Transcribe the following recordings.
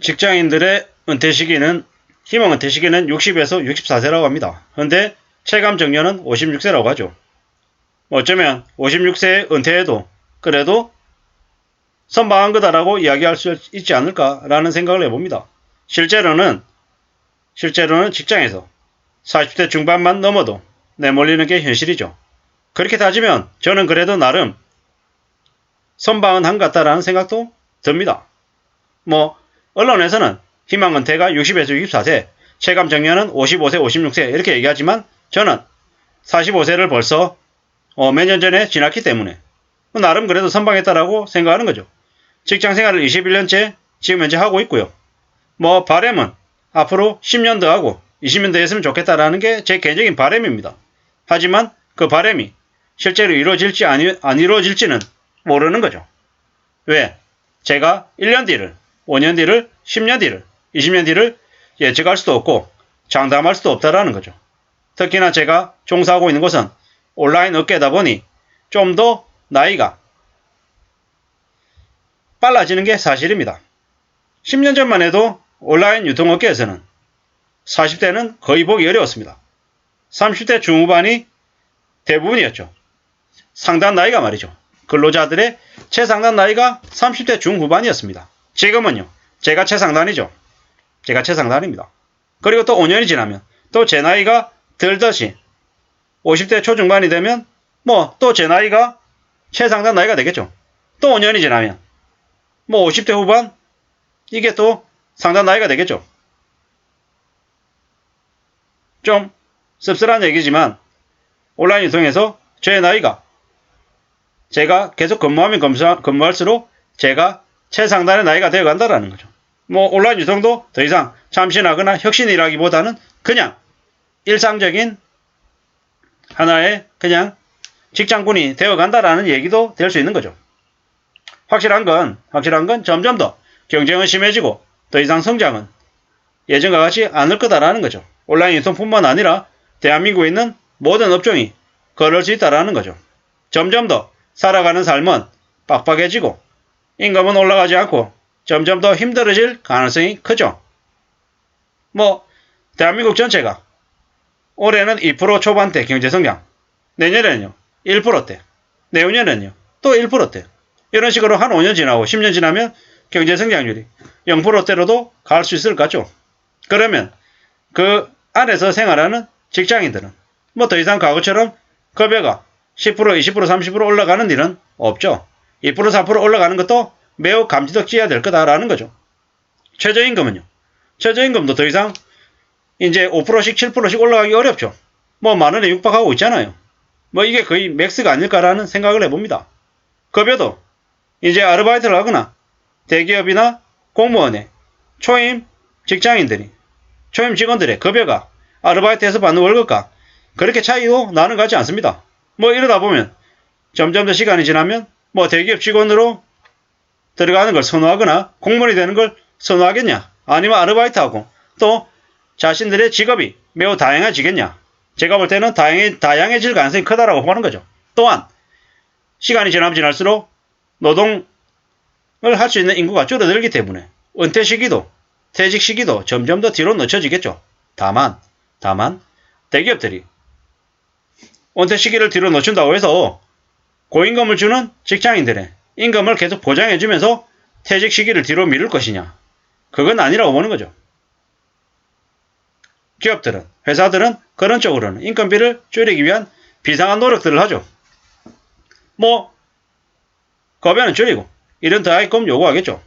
직장인들의 은퇴 시기는 희망 은퇴 시기는 60에서 64세라고 합니다. 그런데 체감 정년은 56세라고 하죠. 어쩌면 56세에 은퇴해도 그래도 선방한 거다라고 이야기할 수 있지 않을까라는 생각을 해봅니다. 실제로는 직장에서 40대 중반만 넘어도 내몰리는 게 현실이죠. 그렇게 따지면 저는 그래도 나름 선방은 한 것 같다라는 생각도 듭니다. 언론에서는 희망 은퇴가 60에서 64세, 체감 정년은 55세, 56세 이렇게 얘기하지만 저는 45세를 벌써 몇 년 전에 지났기 때문에 나름 그래도 선방했다라고 생각하는 거죠. 직장 생활을 21년째 지금 현재 하고 있고요. 바람은 앞으로 10년 더 하고 20년 더 했으면 좋겠다라는 게 제 개인적인 바람입니다. 하지만 그 바람이 실제로 이루어질지 안 이루어질지는 모르는 거죠. 왜? 제가 1년 뒤를, 5년 뒤를, 10년 뒤를, 20년 뒤를 예측할 수도 없고 장담할 수도 없다라는 거죠. 특히나 제가 종사하고 있는 곳은 온라인 업계다 보니 좀 더 나이가 빨라지는 게 사실입니다. 10년 전만 해도 온라인 유통업계에서는 40대는 거의 보기 어려웠습니다. 30대 중후반이 대부분이었죠. 상단 나이가 말이죠. 근로자들의 최상단 나이가 30대 중후반이었습니다. 지금은요. 제가 최상단이죠. 제가 최상단입니다. 그리고 또 5년이 지나면 또 제 나이가 들듯이 50대 초중반이 되면 또 제 나이가 최상단 나이가 되겠죠. 또 5년이 지나면 50대 후반 이게 또 상단 나이가 되겠죠. 좀 씁쓸한 얘기지만 온라인 유통에서 제 나이가 제가 계속 근무하면 근무할수록 제가 최상단의 나이가 되어 간다라는 거죠. 온라인 유통도 더 이상 참신하거나 혁신이라기보다는 그냥 일상적인 하나의 그냥 직장군이 되어 간다라는 얘기도 될 수 있는 거죠. 확실한 건 점점 더 경쟁은 심해지고 더 이상 성장은 예전과 같지 않을 거다라는 거죠. 온라인 유통뿐만 아니라 대한민국에 있는 모든 업종이 그럴 수 있다라는 거죠. 점점 더 살아가는 삶은 빡빡해지고 임금은 올라가지 않고 점점 더 힘들어질 가능성이 크죠. 대한민국 전체가 올해는 2% 초반대 경제성장, 내년에는요 1%대, 내후년에는요 또 1%대 이런 식으로 한 5년 지나고 10년 지나면 경제성장률이 0%대로도 갈 수 있을 것 같죠. 그러면 그 안에서 생활하는 직장인들은 더 이상 과거처럼 급여가 10%, 20%, 30% 올라가는 일은 없죠. 2%, 4% 올라가는 것도 매우 감지덕지해야 될 거다라는 거죠. 최저임금은요. 최저임금도 더 이상 이제 5%씩 7%씩 올라가기 어렵죠. 만 원에 육박하고 있잖아요. 이게 거의 맥스가 아닐까라는 생각을 해봅니다. 급여도 이제 아르바이트를 하거나 대기업이나 공무원의 초임 직장인들이 초임 직원들의 급여가 아르바이트에서 받는 월급과 그렇게 차이도 나는 것 같지 않습니다. 이러다 보면 점점 더 시간이 지나면 대기업 직원으로 들어가는 걸 선호하거나 공무원이 되는 걸 선호하겠냐, 아니면 아르바이트하고 또 자신들의 직업이 매우 다양해지겠냐. 제가 볼 때는 다양해질 가능성이 크다라고 보는 거죠. 또한 시간이 지나면 지날수록 노동을 할 수 있는 인구가 줄어들기 때문에 은퇴 시기도 퇴직 시기도 점점 더 뒤로 늦춰지겠죠. 다만 대기업들이 은퇴 시기를 뒤로 늦춘다고 해서 고임금을 주는 직장인들의 임금을 계속 보장해주면서 퇴직 시기를 뒤로 미룰 것이냐. 그건 아니라고 보는 거죠. 기업들은, 회사들은 그런 쪽으로는 인건비를 줄이기 위한 비상한 노력들을 하죠. 급여는 줄이고 이런 더하기금 요구하겠죠.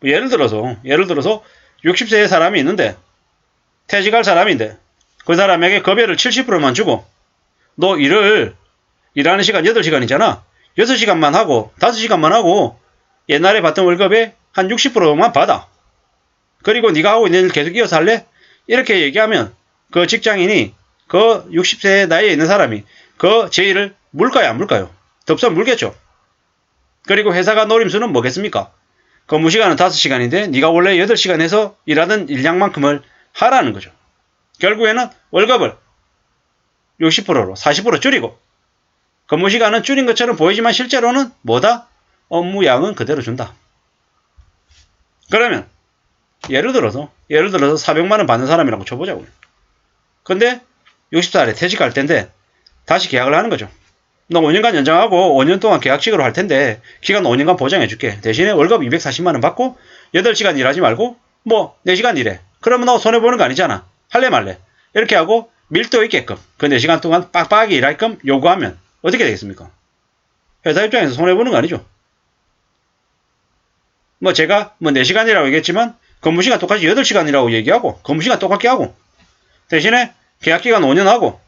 예를 들어서 60세의 사람이 있는데 퇴직할 사람인데 그 사람에게 급여를 70%만 주고 너 일하는 시간 8시간이잖아. 6시간만 하고 5시간만 하고 옛날에 받던 월급의 한 60%만 받아. 그리고 네가 하고 있는 일 계속 이어서 할래? 이렇게 얘기하면 그 직장인이 그 60세 나이에 있는 사람이 그 제의를 물까요 안 물까요? 덥석 물겠죠. 그리고 회사가 노림수는 뭐겠습니까? 근무시간은 5시간인데 네가 원래 8시간 해서 일하던 일량만큼을 하라는 거죠. 결국에는 월급을 60%로 40% 줄이고 근무시간은 줄인 것처럼 보이지만 실제로는 뭐다? 업무량은 그대로 준다. 그러면 예를 들어서 400만원 받는 사람이라고 쳐보자고요. 근데 60살에 퇴직할 텐데 다시 계약을 하는 거죠. 너 5년간 연장하고 5년 동안 계약직으로 할 텐데 기간 5년간 보장해줄게. 대신에 월급 240만원 받고 8시간 일하지 말고 뭐 4시간 일해. 그러면 너 손해보는 거 아니잖아. 할래 말래. 이렇게 하고 밀도 있게끔 그 4시간 동안 빡빡하게 일할끔 요구하면 어떻게 되겠습니까? 회사 입장에서 손해보는 거 아니죠. 뭐 제가 뭐 4시간이라고 얘기했지만 근무시간 똑같이 8시간이라고 얘기하고 근무시간 똑같게 하고 대신에 계약기간 5년 하고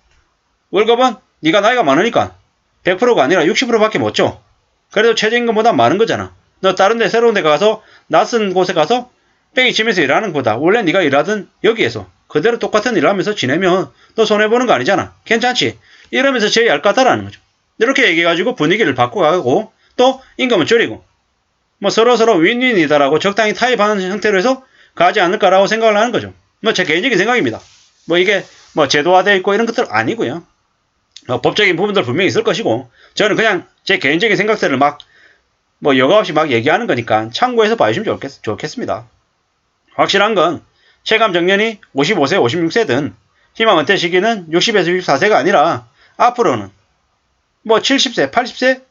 월급은 네가 나이가 많으니까 100%가 아니라 60%밖에 못 줘. 그래도 최저임금보다 많은 거잖아. 너 다른 데 새로운 데 가서 낯선 곳에 가서 뺑이 치면서 일하는 거다. 원래 네가 일하던 여기에서 그대로 똑같은 일을 하면서 지내면 너 손해보는 거 아니잖아. 괜찮지? 이러면서 제일 얄까다라는 거죠. 이렇게 얘기해가지고 분위기를 바꿔가고 또 임금은 줄이고 뭐 서로서로 윈윈이다라고 적당히 타협하는 형태로 해서 가지 않을까라고 생각을 하는 거죠. 뭐 제 개인적인 생각입니다. 뭐 이게 뭐 제도화되어 있고 이런 것들 아니고요. 법적인 부분들 분명히 있을 것이고 저는 그냥 제 개인적인 생각들을 막 뭐 여과 없이 막 얘기하는 거니까 참고해서 봐주시면 좋겠습니다. 확실한 건 체감 정년이 55세, 56세든 희망 은퇴 시기는 60에서 64세가 아니라 앞으로는 뭐 70세, 80세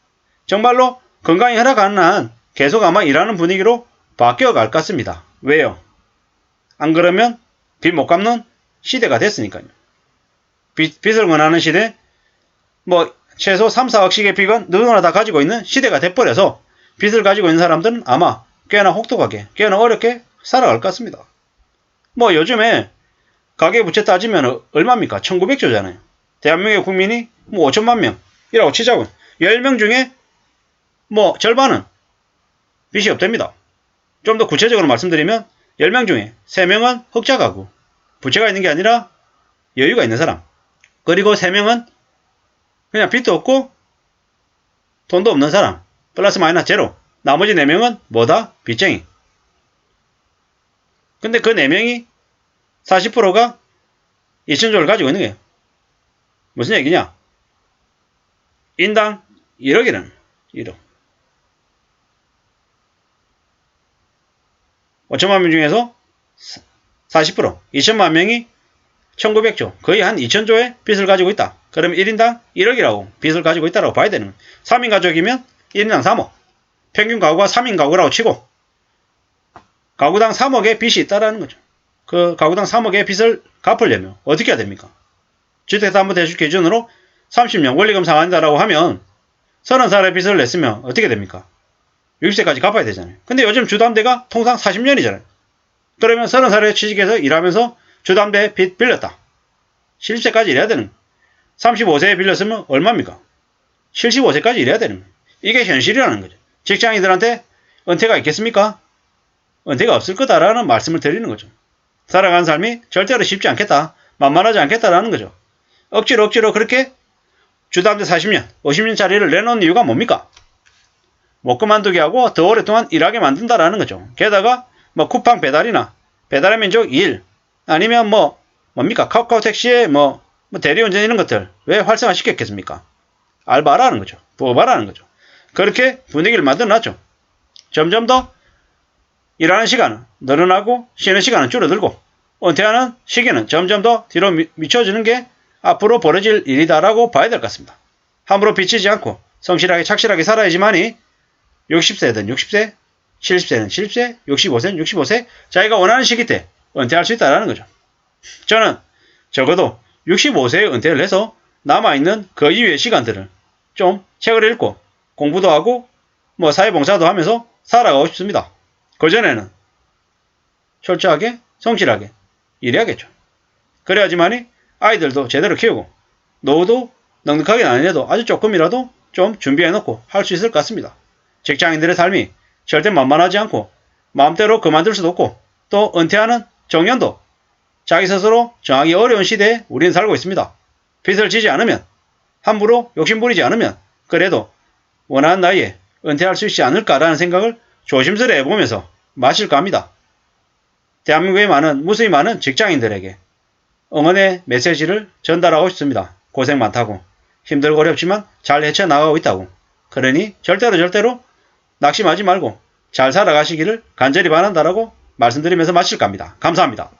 정말로 건강이 허락하는 한 계속 아마 일하는 분위기로 바뀌어갈 것 같습니다. 왜요? 안 그러면 빚 못 갚는 시대가 됐으니까요. 빚을 원하는 시대, 뭐 최소 3, 4억씩의 빚은 누구나 다 가지고 있는 시대가 돼버려서 빚을 가지고 있는 사람들은 아마 꽤나 혹독하게, 꽤나 어렵게 살아갈 것 같습니다. 뭐 요즘에 가계부채 따지면 얼마입니까? 1900조잖아요. 대한민국의 국민이 뭐 5천만 명이라고 치자고 10명 중에 뭐 절반은 빚이 없답니다. 좀 더 구체적으로 말씀드리면 10명 중에 3명은 흑자 가구, 부채가 있는 게 아니라 여유가 있는 사람. 그리고 3명은 그냥 빚도 없고 돈도 없는 사람. 플러스 마이너스 제로. 나머지 4명은 뭐다? 빚쟁이. 근데 그 4명이 40%가 2천조를 가지고 있는 거예요. 무슨 얘기냐? 인당 1억이라는 1억. 5천만 명 중에서 40%, 2천만 명이 1900조, 거의 한 2000조의 빚을 가지고 있다. 그러면 1인당 1억이라고 빚을 가지고 있다고 봐야 되는 거예요. 3인 가족이면 1인당 3억. 평균 가구가 3인 가구라고 치고 가구당 3억의 빚이 있다라는 거죠. 그 가구당 3억의 빚을 갚으려면 어떻게 해야 됩니까? 주택담보대출 기준으로 30년 원리금 상환이다라고 하면 30살의 빚을 냈으면 어떻게 됩니까? 60세까지 갚아야 되잖아요. 근데 요즘 주담대가 통상 40년이잖아요. 그러면 30살에 취직해서 일하면서 주담대 빚 빌렸다. 70세까지 일해야 되는 거예요. 35세에 빌렸으면 얼마입니까? 75세까지 일해야 되는 거예요. 이게 현실이라는 거죠. 직장인들한테 은퇴가 있겠습니까? 은퇴가 없을 거다라는 말씀을 드리는 거죠. 살아가는 삶이 절대로 쉽지 않겠다. 만만하지 않겠다라는 거죠. 억지로 그렇게 주담대 40년, 50년짜리를 내놓은 이유가 뭡니까? 못 그만두게 하고 더 오랫동안 일하게 만든다라는 거죠. 게다가 뭐 쿠팡 배달이나 배달의 민족 일 아니면 뭐 뭡니까? 카카오 택시에 뭐 대리운전 이런 것들 왜 활성화 시켰겠습니까? 알바라는 거죠. 부업하라는 거죠. 그렇게 분위기를 만들어놨죠. 점점 더 일하는 시간은 늘어나고 쉬는 시간은 줄어들고 은퇴하는 시기는 점점 더 뒤로 미쳐지는 게 앞으로 벌어질 일이다라고 봐야 될 것 같습니다. 함부로 비치지 않고 성실하게 착실하게 살아야지만이 60세든 60세, 70세는 70세, 65세는 65세 자기가 원하는 시기 때 은퇴할 수 있다는 거죠. 저는 적어도 65세에 은퇴를 해서 남아있는 그 이후의 시간들을 좀 책을 읽고 공부도 하고 뭐 사회봉사도 하면서 살아가고 싶습니다. 그전에는 철저하게 성실하게 일해야겠죠. 그래야지만이 아이들도 제대로 키우고 노후도 넉넉하게 아니래도 아주 조금이라도 좀 준비해놓고 할 수 있을 것 같습니다. 직장인들의 삶이 절대 만만하지 않고 마음대로 그만둘 수도 없고 또 은퇴하는 정년도 자기 스스로 정하기 어려운 시대에 우리는 살고 있습니다. 빚을 지지 않으면 함부로 욕심부리지 않으면 그래도 원하는 나이에 은퇴할 수 있지 않을까라는 생각을 조심스레 해보면서 마실까 합니다. 대한민국에 무수히 많은 직장인들에게 응원의 메시지를 전달하고 싶습니다. 고생 많다고 힘들고 어렵지만 잘 헤쳐나가고 있다고 그러니 절대로 낙심하지 말고 잘 살아가시기를 간절히 바란다라고 말씀드리면서 마칠까 합니다. 감사합니다.